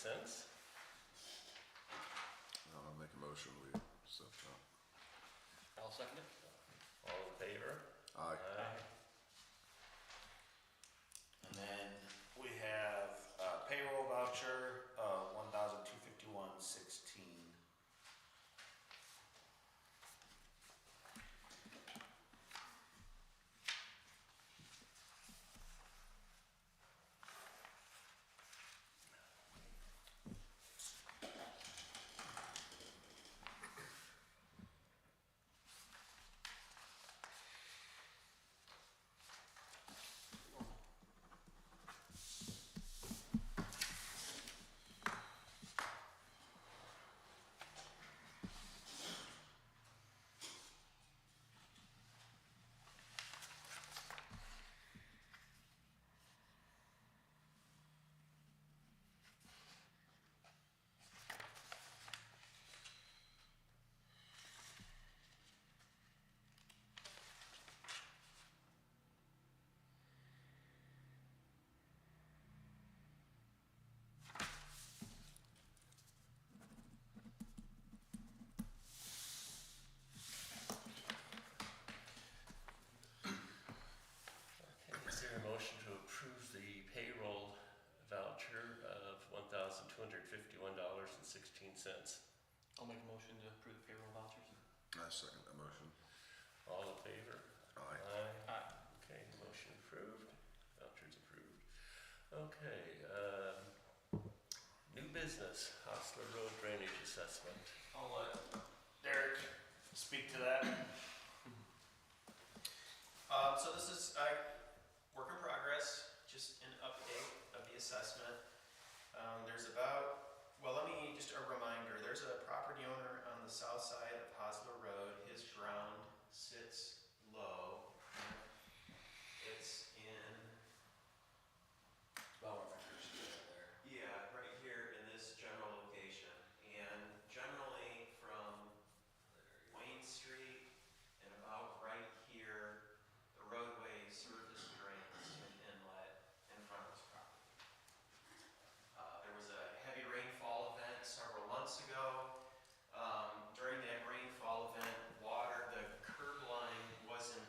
cents. I'll make a motion, we accept that. I'll second it. All in favor? Aye. And then we have payroll voucher, $1,251.16. Is there a motion to approve the payroll voucher of $1,251.16? I'll make a motion to approve the payroll vouchers. I second that motion. All in favor? Aye. Aye. Okay, motion approved, vouchers approved. Okay, new business, Hosler Rd Drainage Assessment. I'll let Derek speak to that. So this is work in progress, just an update of the assessment. There's about, well, let me just a reminder, there's a property owner on the south side of Hosler Road. His ground sits low. It's in, yeah, right here in this general location. And generally from Wayne Street and about right here, the roadway surface drains an inlet in front of his property. There was a heavy rainfall event several months ago. During that rainfall event, the curb line wasn't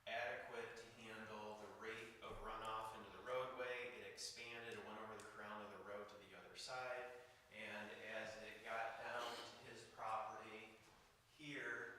adequate to handle the rate of runoff into the roadway. It expanded and went over the crown of the road to the other side. And as it got down to his property here,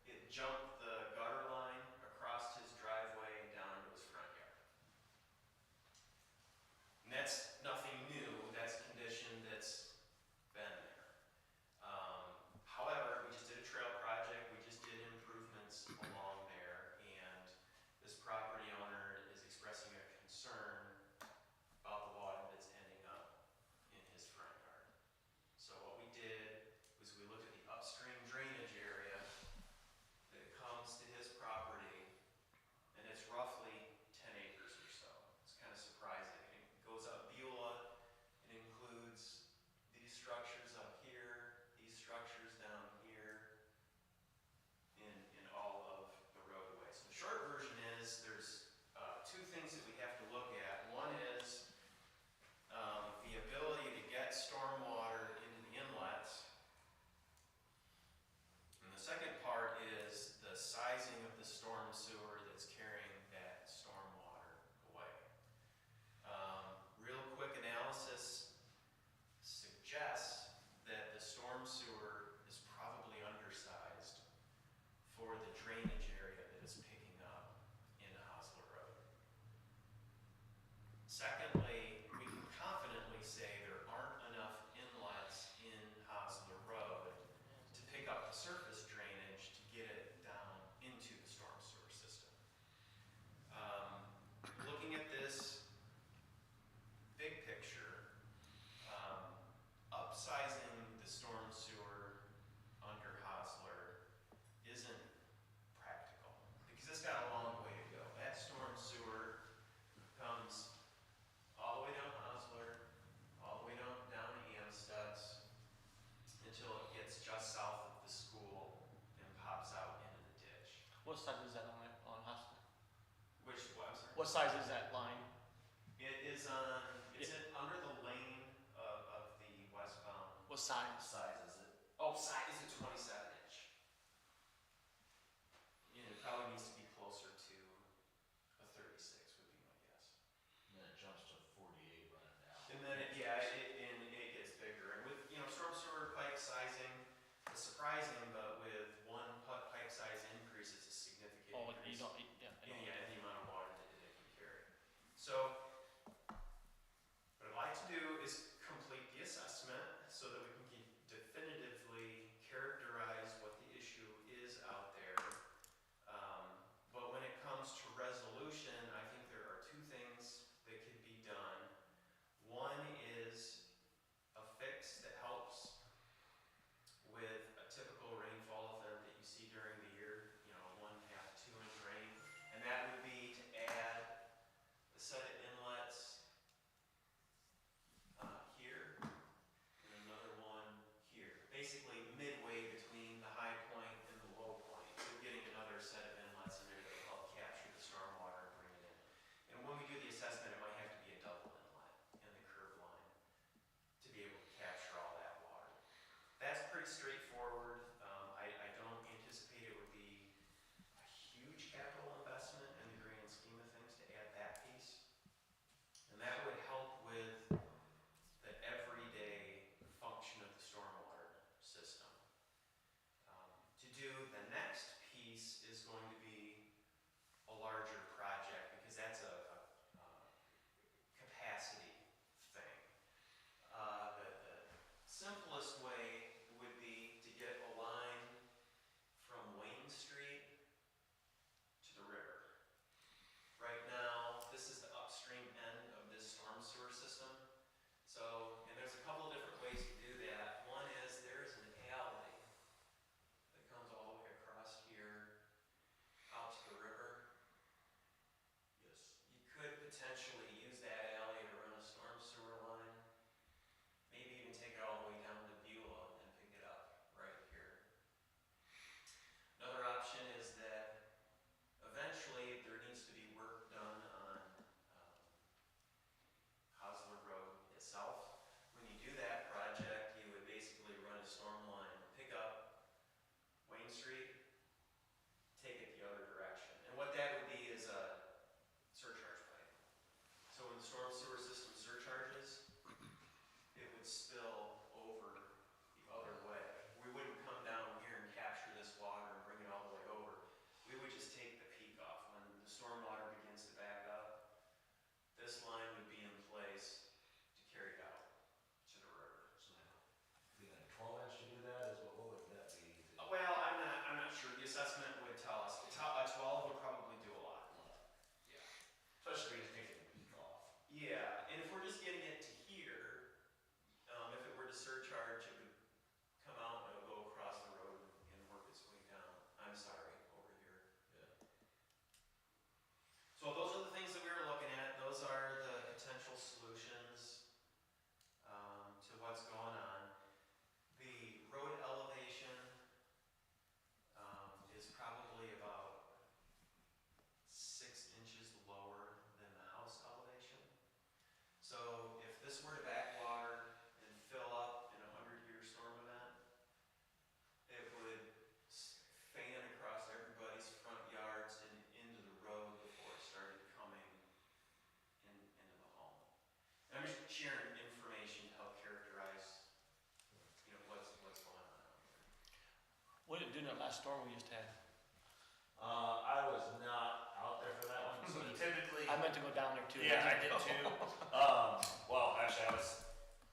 it jumped the gutter line across his driveway down into his front yard. And that's nothing new, that's a condition that's been there. However, we just did a trail project, we just did improvements along there, and this property owner is expressing a concern about the water that's ending up in his front yard. So what we did was we looked at the upstream drainage area that comes to his property, and it's roughly 10 acres or so. It's kind of surprising. It goes up Beulah. It includes these structures up here, these structures down here, in all of the roadways. So the short version is there's two things that we have to look at. One is the ability to get stormwater into the inlets. And the second part is the sizing of the storm sewer that's carrying that storm water away. Real quick analysis suggests that the storm sewer is probably undersized for the drainage area that it's picking up in Hosler Road. Secondly, we can confidently say there aren't enough inlets in Hosler Road to pick up the surface drainage to get it down into the storm sewer system. Looking at this big picture, upsizing the storm sewer under Hosler isn't practical because it's got a long way to go. That storm sewer comes all the way down Hosler, all the way down to Amstutz, until it gets just south of the school and pops out into the ditch. What size is that on Hosler? Which, what, I'm sorry? What size is that line? It is on What size? size is it? Oh, size is a 27-inch. You know, it probably needs to be closer to a 36 would be my guess. And then it jumps to 48 running down. And then it gets bigger. And with, you know, storm sewer pipe sizing, it's surprising, but with one pipe size increase, it's a significant Oh, increase. you don't, yeah. In the amount of water that it can carry. So, what I'd like to do is complete the assessment so that we can definitively characterize what the issue is out there. But when it comes to resolution, I think there are two things that could be done. One is a fix that helps with a typical rainfall event that you see during the year, you know, 1.5 to 2 inch rain. And that would be to add a set of inlets here and another one here. Basically midway between the high point and the low point. We're getting another set of inlets in there that will help capture the stormwater and bring it in. And when we do the assessment, it might have to be a double inlet in the curb line to be able to capture all that water. That's pretty straightforward. I don't anticipate it would be a huge capital investment in the grand scheme of things to add that piece. And that would help with the everyday function of the stormwater system. To do the next piece is going to be a larger project because that's a capacity thing. The simplest way would be to get a line from Wayne Street to the river. Right now, this is the upstream end of this storm sewer system. So, and there's a couple of different ways to do that. One is there's an alley that comes all the way across here out to the river. Yes. You could potentially use that alley to run a storm sewer line. Maybe even take it all the way down to Beulah and pick it up right here. Another option is that eventually there needs to be work done on Hosler Road itself. When you do that project, you would basically run a storm line, pick up Wayne Street, take it the other direction. And what that would be is a surcharge pipe. So when the storm sewer system surcharges, it would spill over the other way. We wouldn't come down here and capture this water and bring it all the way over. We would just take the peak off. When the stormwater begins to back up, this line would be in place to carry it out to the river. So, being a 12-inch to do that is what would that be? Well, I'm not sure. The assessment would tell us. A 12 would probably do a lot. Yeah. Especially if you're taking the peak off. Yeah, and if we're just getting it to here, if it were to surcharge, it would come out and it would go across the road and work its way down. I'm sorry, over here. Yeah. So those are the things that we were looking at. Those are the potential solutions to what's going on. The road elevation is probably about 6 inches lower than the house elevation. So if this were to backwater and fill up in a 100-year storm event, it would fan across everybody's front yards and into the road before it started coming into the home. And I'm just sharing information to help characterize, you know, what's going on out there. What did it do in that last storm we just had? I was not out there for that one, so typically. I meant to go down there too. Yeah, I did too. Well, actually, I was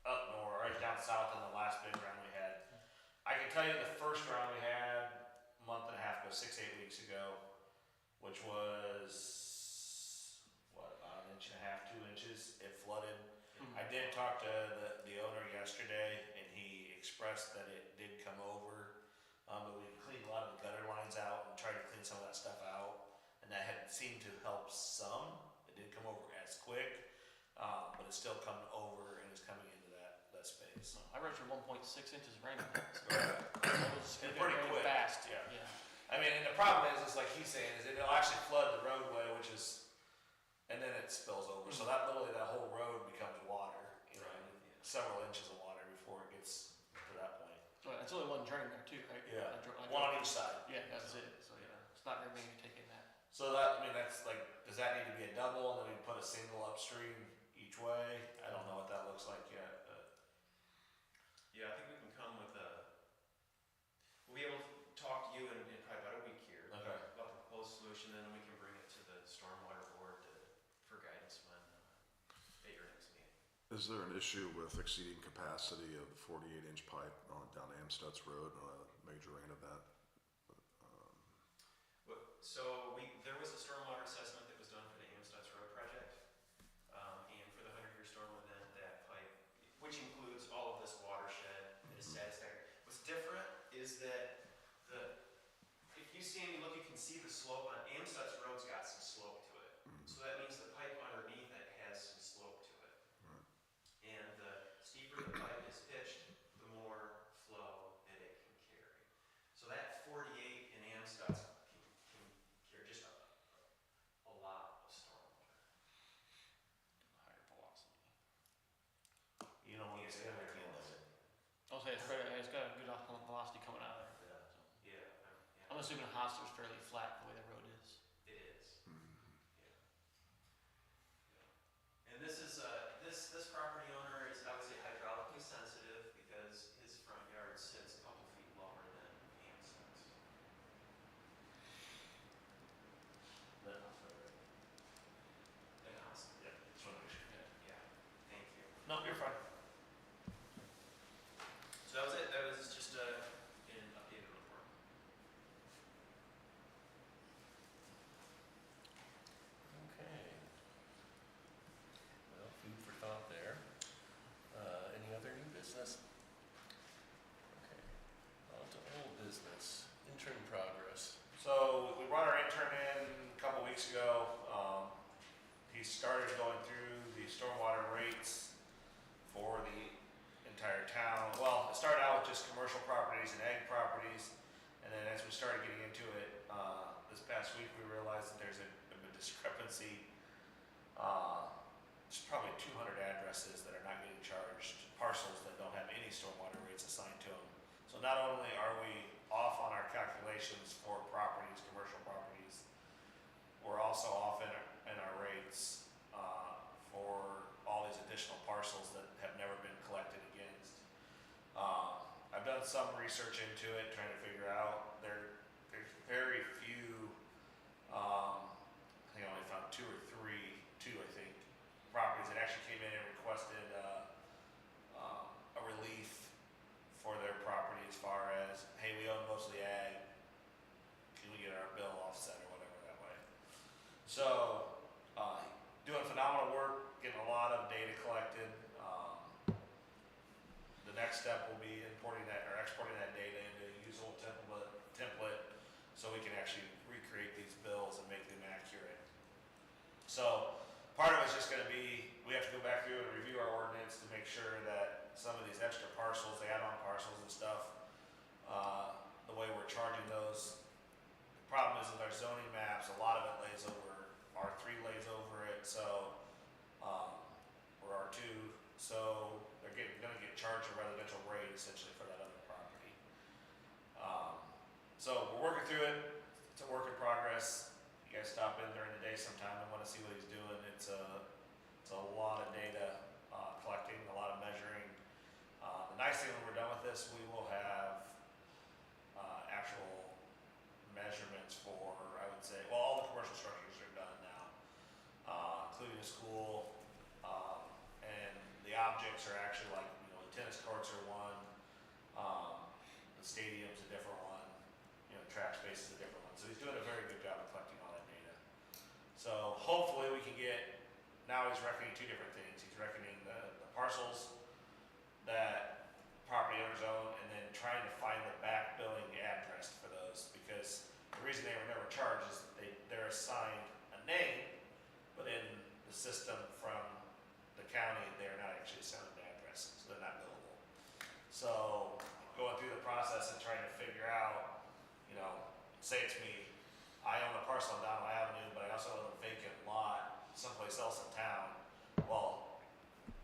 up north, right down south in the last big round we had. I can tell you the first round we had a month and a half ago, 6 to 8 weeks ago, which was, what, about 1.5 inches, 2 inches, it flooded. I did talk to the owner yesterday, and he expressed that it did come over, but we cleaned a lot of the gutter lines out and tried to clean some of that stuff out, and that had seemed to help some. It didn't come over as quick, but it's still come over and is coming into that space. I registered 1.6 inches of rain. Right. It was And it pretty rained quick. fast. Yeah. Yeah. I mean, and the problem is like he's saying, is it'll actually flood the roadway, which is, and then it spills over. So that literally, that whole road becomes water, you know, Right, and yeah. several inches of water before it gets So it's only one drain there too, right? Yeah. I drove- One on each side. Yeah, that's it, so yeah, it's not very many taking that. So that, I mean, that's like, does that need to be a double and then we put a single upstream each way? I don't know what that looks like yet, but. Yeah, I think we can come with we'll be able to talk to you in probably about a week here. Okay. About the proposed solution, then we can bring it to the Stormwater Board for guidance when, at your next meeting. Is there an issue with exceeding capacity of the 48-inch pipe on down Amstutz Road on a major rain event? So there was a stormwater assessment that was done for the Amstutz Road project, and for the 100-year storm event, that pipe, which includes all of this watershed, is satisfactory. What's different is that if you stand and look, you can see the slope on Amstutz Road's got some slope to it. So that means the pipe underneath it has some slope to it. And the steeper the pipe is pitched, the more flow that it can carry. So that 48 in Amstutz can carry just a lot of stormwater. Higher velocity. You don't want to Yes, say yeah, everything of it. I'll say it's got a good velocity coming out of there. Yeah, I'm assuming Hosler's fairly flat the way the road is. it is. And this is, this property owner is obviously hydraulically sensitive because his front yard sits a couple feet lower than Amstutz. Then I'll say it. Than Hosler. Yeah, just want to make sure. Yeah, thank you. No, you're fine. So that was it, that was just an updated report. Okay. Well, food for thought there. Any other new business? Okay. On to old business. Intern progress. So we brought our intern in a couple weeks ago. He started going through the stormwater rates for the entire town. Well, it started out with just commercial properties and ag properties, and then as we started getting into it, this past week we realized that there's a discrepancy. There's probably 200 addresses that are not getting charged, parcels that don't have any stormwater rates assigned to them. So not only are we off on our calculations for properties, commercial properties, we're also off in our rates for all these additional parcels that have never been collected against. I've done some research into it, trying to figure out there's very few. I think I only found two I think, properties that actually came in and requested a relief for their property as far as, hey, we own mostly ag, can we get our bill offset or whatever that way. So, doing phenomenal work, getting a lot of data collected. The next step will be importing that or exporting that data into a usable template so we can actually recreate these bills and make them accurate. So part of it's just going to be, we have to go back through and review our ordinance to make sure that some of these extra parcels, the add-on parcels and stuff, the way we're charging those. The problem is with our zoning maps, a lot of it lays over, R3 lays over it, so, or R2, so they're gonna get charged a residential rate essentially for that other property. So we're working through it, it's a work in progress. You guys stop in during the day sometime and wanna see what he's doing. It's a lot of data, collecting, a lot of measuring. The nice thing when we're done with this, we will have, actual measurements for, I would say, well, all the commercial structures are done now, including the school, and the objects are actually like, the tennis courts are one, the stadium's a different one, track space is a different one. So he's doing a very good job of collecting all that data. So hopefully we can get, now he's reckoning two different things. He's reckoning the parcels that property owners own and then trying to find the back billing address for those, because the reason they were never charged is they're assigned a name, but in the system from the county, they're not actually assigned an address, so they're not billable. So going through the process and trying to figure out, say it's me, I own a parcel on Donald Avenue, but I also own a vacant lot someplace else in town. Well,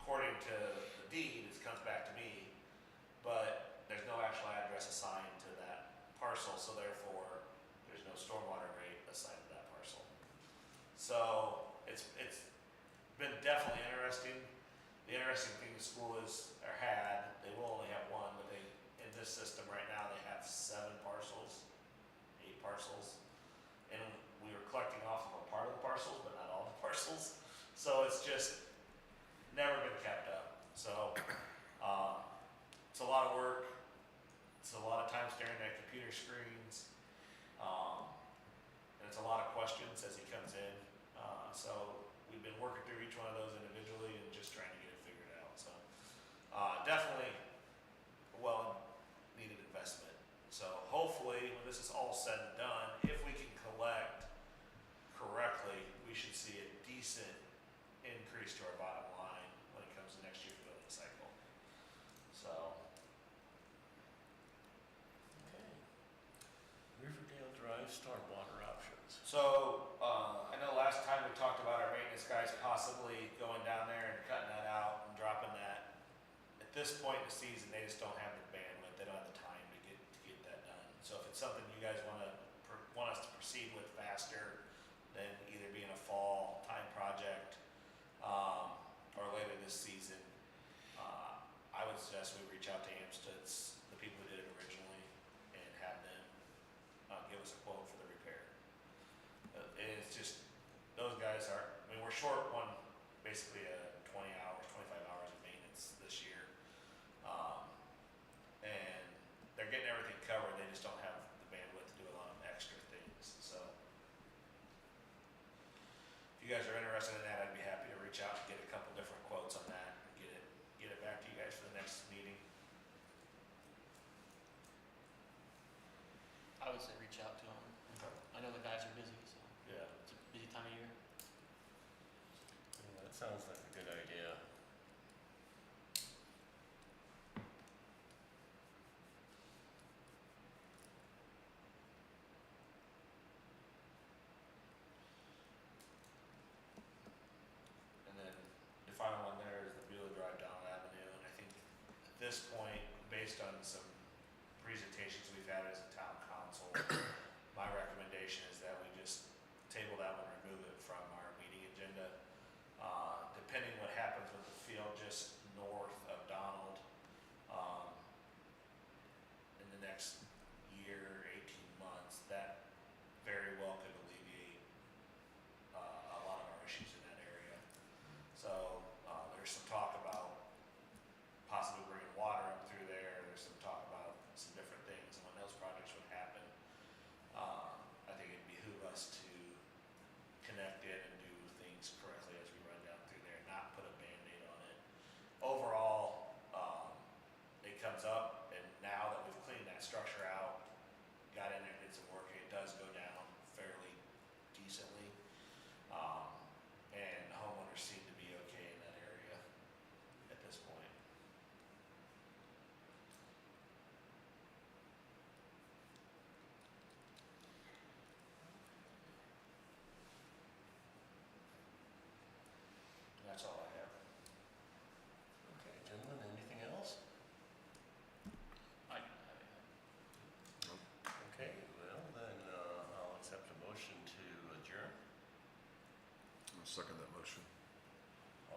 according to the deed, it comes back to me, but there's no actual this point in the season, they just don't have the bandwidth, they don't have the time to get that done. So if it's something you guys want us to proceed with faster than either being a fall time project, or later this season, I would suggest we reach out to Amstutz, the people who did it originally, and have them give us a quote for the repair. And it's just, those guys are, I mean, we're short one, basically 20 hours, 25 hours of maintenance this year. And they're getting everything covered, they just don't have the bandwidth to do a lot of extra things, so. If you guys are interested in that, I'd be happy to reach out and get a couple different quotes on that, and get it back to you guys for the next meeting. I would say reach out to them. I know the guys are busy, so Yeah. it's a busy time of year. Yeah, that sounds like a good idea. And then the final one there is the Beulah Drive down Avenue, and I think at this point, based on some presentations we've had as a town council, my recommendation is that we just table that one, remove it from our